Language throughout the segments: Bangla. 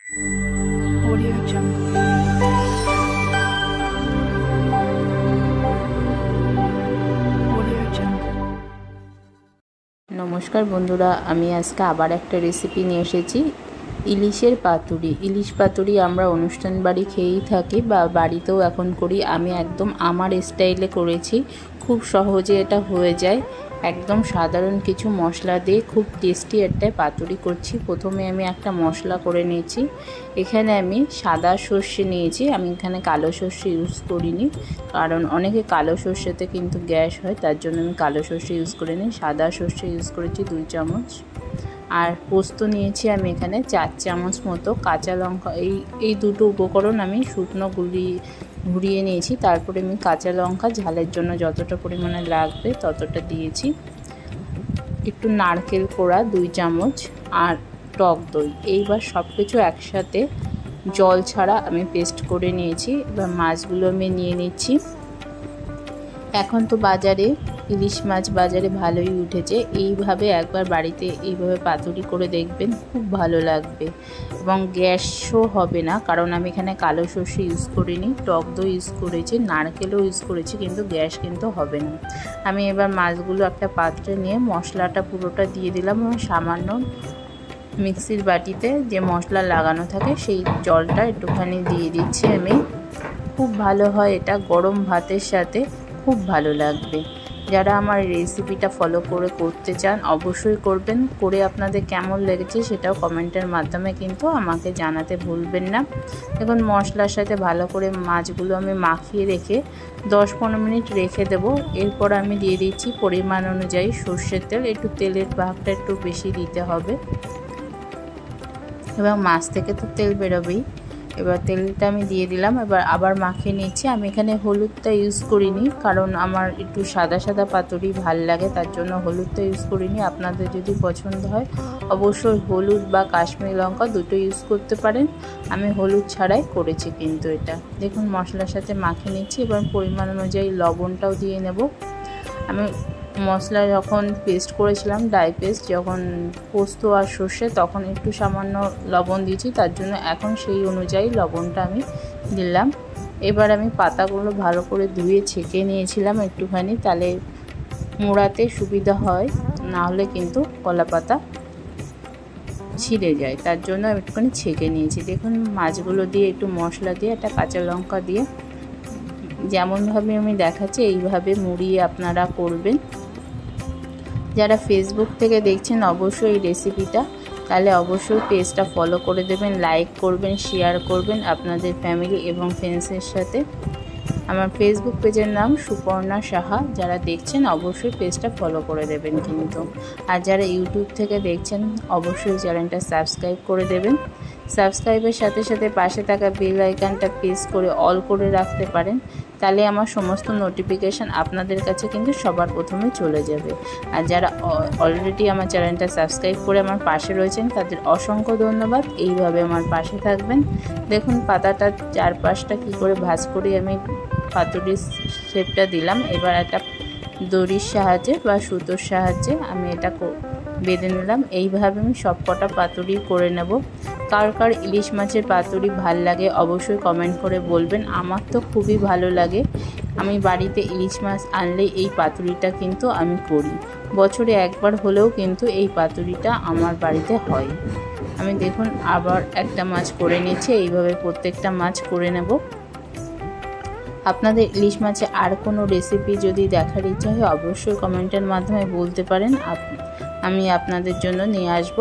Audio Jungle. Audio Jungle. নমস্কার বন্ধুরা, আমি আজকে আবার একটা রেসিপি নিয়ে এসেছি। ইলিশের পাতুরি। ইলিশ পাতুরি আমরা অনুষ্ঠান বাড়ি খেয়েই থাকি বা বাড়িতেও এখন করি। আমি একদম আমার স্টাইলে করেছি, খুব সহজে এটা হয়ে যায়। একদম সাধারণ কিছু মশলা দিয়ে খুব টেস্টি একটা পাতুরি করছি। প্রথমে আমি একটা মশলা করে নিয়েছি। এখানে আমি সাদা সর্ষে নিয়েছি, আমি এখানে কালো সর্ষে ইউজ করিনি, কারণ অনেকে কালো সর্ষেতে কিন্তু গ্যাস হয়, তার জন্য আমি কালো সর্ষে ইউজ করিনি। সাদা সর্ষে ইউজ করেছি 2 চামচ। আর পোস্ত নিয়েছি আমি এখানে 4 চামচ মতো। কাঁচা লঙ্কা, এই দুটো উপকরণ আমি শুকনো ঘুরিয়ে নিয়েছি। তারপরে আমি কাঁচা লঙ্কা ঝালের জন্য যতটা পরিমাণে লাগবে ততটা দিয়েছি। একটু নারকেল কোড়া 2 চামচ আর টক দই। এইবার সব কিছু একসাথে জল ছাড়া আমি পেস্ট করে নিয়েছি। এবার মাছগুলো আমি নিয়ে নিচ্ছি। এখন তো বাজারে ইলিশ মাছ বাজারে ভালোই উঠেছে। এইভাবে একবার বাড়িতে এইভাবে পাতুরি করে দেখবেন, খুব ভালো লাগবে এবং গ্যাসও হবে না, কারণ আমি এখানে কালো সর্ষে ইউজ করিনি, টক দই ইউজ করেছি, নারকেলও ইউজ করেছি, কিন্তু গ্যাস কিন্তু হবে না। আমি এবার মাছগুলো একটা পাত্রে নিয়ে মশলাটা পুরোটা দিয়ে দিলাম এবং সামান্য মিক্সির বাটিতে যে মশলা লাগানো থাকে সেই জলটা একটুখানি দিয়ে দিচ্ছি আমি। খুব ভালো হয় এটা, গরম ভাতের সাথে খুব ভালো লাগবে। যারা আমার রেসিপিটা ফলো করে করতে চান অবশ্যই করবেন। করে আপনাদের কেমন লেগেছে সেটাও কমেন্টের মাধ্যমে কিন্তু আমাকে জানাতে ভুলবেন না। দেখুন মশলার সাথে ভালো করে মাছগুলো আমি মাখিয়ে রেখে 10-15 মিনিট রেখে দেব। এরপর আমি দিয়ে দিচ্ছি পরিমাণ অনুযায়ী সর্ষের তেল। একটু তেলের ভাগটা একটু বেশি দিতে হবে এবং মাছ থেকে তো তেল বেরোবেই। এবার তেলটা আমি দিয়ে দিলাম। এবার আবার মাখিয়ে নিচ্ছি। আমি এখানে হলুদটা ইউজ করিনি, কারণ আমার একটু সাদা সাদা পাতুরি ভাল লাগে, তার জন্য হলুদটা ইউজ করিনি। আপনাদের যদি পছন্দ হয় অবশ্যই হলুদ বা কাশ্মীরি লঙ্কা দুটো ইউজ করতে পারেন। আমি হলুদ ছাড়াই করেছি কিন্তু এটা। দেখুন মশলার সাথে মাখিয়ে নিচ্ছি। এবার পরিমাণ অনুযায়ী লবণটাও দিয়ে নেব। আমি মশলা যখন পেস্ট করেছিলাম, ডাই পেস্ট, যখন পোস্ত আর সর্ষে, তখন একটু সামান্য লবণ দিয়েছি, তার জন্য এখন সেই অনুযায়ী লবণটা আমি দিলাম। এবার আমি পাতাগুলো ভালো করে ধুয়ে ছেঁকে নিয়েছিলাম একটুখানি, তাহলে মোড়াতে সুবিধা হয়, না হলে কিন্তু কলা পাতা ছিঁড়ে যায়, তার জন্য আমি একটুখানি ছেঁকে নিয়েছি। দেখুন মাছগুলো দিয়ে একটু মশলা দিয়ে একটা কাঁচা লঙ্কা দিয়ে যেমনভাবে আমি দেখাচ্ছি এইভাবে মুড়িয়ে আপনারা করবেন। যারা ফেসবুক থেকে দেখছেন অবশ্যই এই রেসিপিটা, তাহলে অবশ্যই পেজটা ফলো করে দেবেন, লাইক করবেন, শেয়ার করবেন আপনাদের ফ্যামিলি এবং ফ্রেন্ডসের সাথে। আমার ফেসবুক পেজের নাম সুপর্ণা সাহা। যারা দেখছেন অবশ্যই পেজটা ফলো করে দেবেন কিন্তু। আর যারা ইউটিউব থেকে দেখছেন অবশ্যই চ্যানেলটা সাবস্ক্রাইব করে দেবেন। সাবস্ক্রাইবের সাথে সাথে পাশে থাকা বেল আইকনটা প্রেস করে অল করে রাখতে পারেন, তাহলে আমার সমস্ত নোটিফিকেশান আপনাদের কাছে কিন্তু সবার প্রথমে চলে যাবে। আর যারা অলরেডি আমার চ্যানেলটা সাবস্ক্রাইব করে আমার পাশে রয়েছেন তাদের অসংখ্য ধন্যবাদ। এইভাবে আমার পাশে থাকবেন। দেখুন পাতাটা চারপাশটা কী করে ভাঁজ করে আমি পাতুরির শেপটা দিলাম। এবার একটা দড়ির সাহায্যে বা সুতোর সাহায্যে আমি এটা বেঁধে নিলাম। এইভাবে আমি সব কটা পাতুরি করে নেব। কার কার ইলিশ মাছের পাতুরি ভাল লাগে অবশ্যই কমেন্ট করে বলবেন। আমার তো খুবই ভালো লাগে। আমি বাড়িতে ইলিশ মাছ আনলে এই পাতুরিটা কিন্তু আমি করি। বছরে একবার হলেও কিন্তু এই পাতুরিটা আমার বাড়িতে হয়। আমি দেখুন আবার একটা মাছ করে নিচ্ছি। এইভাবে প্রত্যেকটা মাছ করে নেব। আপনাদের ইলিশ মাছে আর কোনো রেসিপি যদি দেখার ইচ্ছা হয় অবশ্যই কমেন্টের মাধ্যমে বলতে পারেন, আমি আপনাদের জন্য নিয়ে আসব।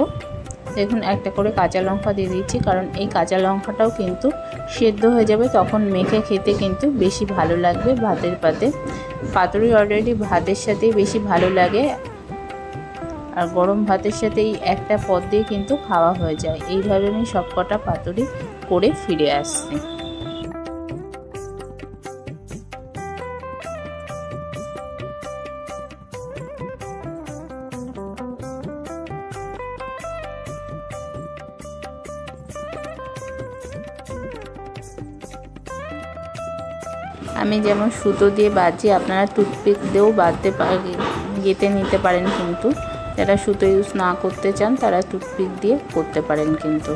দেখুন একটা করে কাঁচা লঙ্কা দিয়ে দিচ্ছি, কারণ এই কাঁচা লঙ্কাটাও কিন্তু সেদ্ধ হয়ে যাবে, তখন মেখে খেতে কিন্তু বেশি ভালো লাগবে ভাতের পাতে। পাতুরি অলরেডি ভাতের সাথেই বেশি ভালো লাগে, আর গরম ভাতের সাথে এই একটা পদ দিয়ে কিন্তু খাওয়া হয়ে যায়। এইভাবে আমি সব কটা পাতুরি করে ফিরে আসছি। আমি যেমন সুতো দিয়ে বাঁধছি, আপনারা টুথপিক দিয়েও গেঁথে নিতে পারেন, কিন্তু যারা সুতো ইউজ না করতে চান তারা টুথপিক দিয়ে করতে পারেন। কিন্তু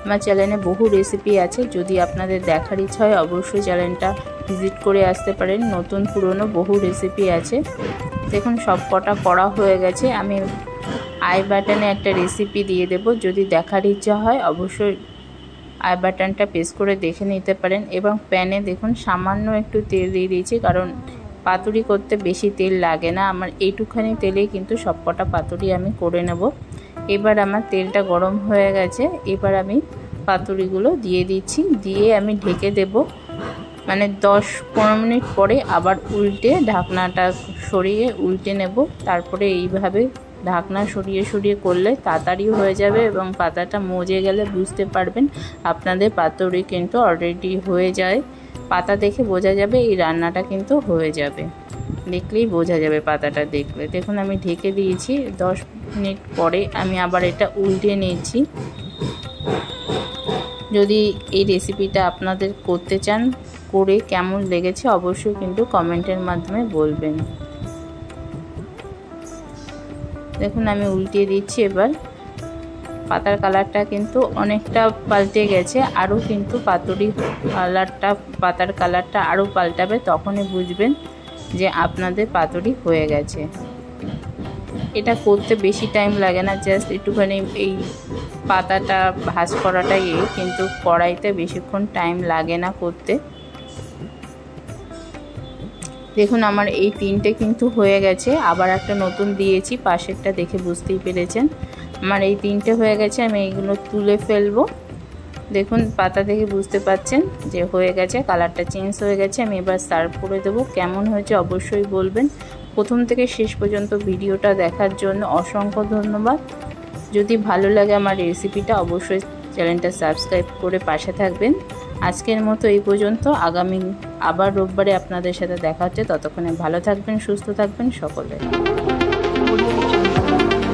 আমার চ্যানেলে বহু রেসিপি আছে, যদি আপনাদের দেখার ইচ্ছা হয় অবশ্যই চ্যানেলটা ভিজিট করে আসতে পারেন। নতুন পুরনো বহু রেসিপি আছে। দেখুন সব কটা করা হয়ে গেছে। আমি আই বাটনে একটা রেসিপি দিয়ে দেব, যদি দেখার ইচ্ছা হয় অবশ্যই আই বাটনটা প্রেস করে দেখে নিতে পারেন। এবং প্যানে দেখুন সামান্য একটু তেল দিয়ে দিয়েছি, কারণ পাতুরি করতে বেশি তেল লাগে না। আমার এইটুখানি তেলেই কিন্তু সব কটা পাতুরি আমি করে নেব। এবার আমার তেলটা গরম হয়ে গেছে, এবার আমি পাতুরিগুলো দিয়ে দিচ্ছি, দিয়ে আমি ঢেকে দেব। মানে 10-15 মিনিট পরে আবার উল্টে ঢাকনাটা সরিয়ে উল্টে নেব। তারপরে এইভাবে ঢাকনা সরিয়ে সরিয়ে করলে তাড়াতাড়িও হয়ে যাবে এবং পাতাটা মজে গেলে বুঝতে পারবেন আপনাদের পাতুরি কিন্তু অলরেডি হয়ে যায়। পাতা দেখে বোঝা যাবে এই রান্নাটা কিন্তু হয়ে যাবে, দেখলেই বোঝা যাবে পাতাটা দেখলে। দেখুন আমি ঢেকে দিয়েছি, 10 মিনিট পরে আমি আবার এটা উল্টে নিয়েছি। যদি এই রেসিপিটা আপনাদের করতে চান, করে কেমন লেগেছে অবশ্যই কিন্তু কমেন্টের মাধ্যমে বলবেন। দেখুন আমি উল্টিয়ে দিচ্ছি। এবার পাতার কালারটা কিন্তু অনেকটা পাল্টে গেছে, আরও কিন্তু পাতার কালারটা আরও পাল্টাবে, তখনই বুঝবেন যে আপনাদের পাতুরি হয়ে গেছে। এটা করতে বেশি টাইম লাগে না, জাস্ট একটুখানি এই পাতাটা ভাঁজ করাটাই, কিন্তু কড়াইতে বেশিক্ষণ টাইম লাগে না করতে। দেখুন আমার এই 3টে কিন্তু হয়ে গেছে, আবার একটা নতুন দিয়েছি, পাশেরটা দেখে বুঝতেই পেরেছেন। আমার এই 3টে হয়ে গেছে, আমি এইগুলো তুলে ফেলবো। দেখুন পাতা দেখে বুঝতে পাচ্ছেন যে হয়ে গেছে, কালারটা চেঞ্জ হয়ে গেছে। আমি এবার সার্ভ করে দেবো। কেমন হয়েছে অবশ্যই বলবেন। প্রথম থেকে শেষ পর্যন্ত ভিডিওটা দেখার জন্য অসংখ্য ধন্যবাদ। যদি ভালো লাগে আমার রেসিপিটা অবশ্যই চ্যানেলটা সাবস্ক্রাইব করে পাশে থাকবেন। আজকের মতো এই পর্যন্ত, আগামী আবার রোববারে আপনাদের সাথে দেখা হচ্ছে। ততক্ষণে ভালো থাকবেন, সুস্থ থাকবেন সকলে। Audio Jungle.